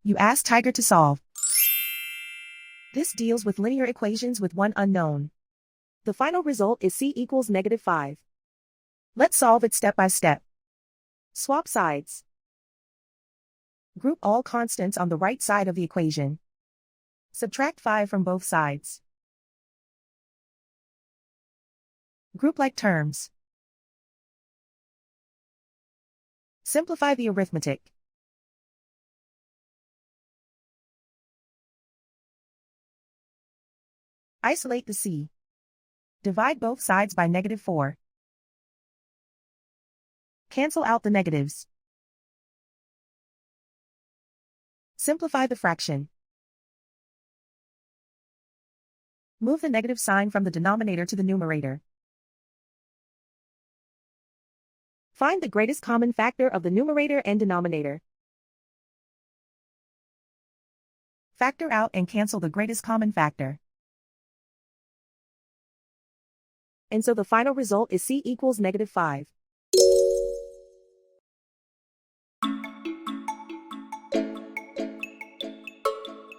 You ask Tiger to solve. This deals with linear equations with one unknown. The final result is c equals -5. Let's solve it step by step. Swap sides. Group all constants on the right side of the equation. Subtract 5 from both sides. Group like terms. Simplify the arithmetic. Isolate the c. Divide both sides by -4. Cancel out the negatives. Simplify the fraction. Move the negative sign from the denominator to the numerator. Find the greatest common factor of the numerator and denominator. Factor out and cancel the greatest common factor. And so the final result is c equals -5.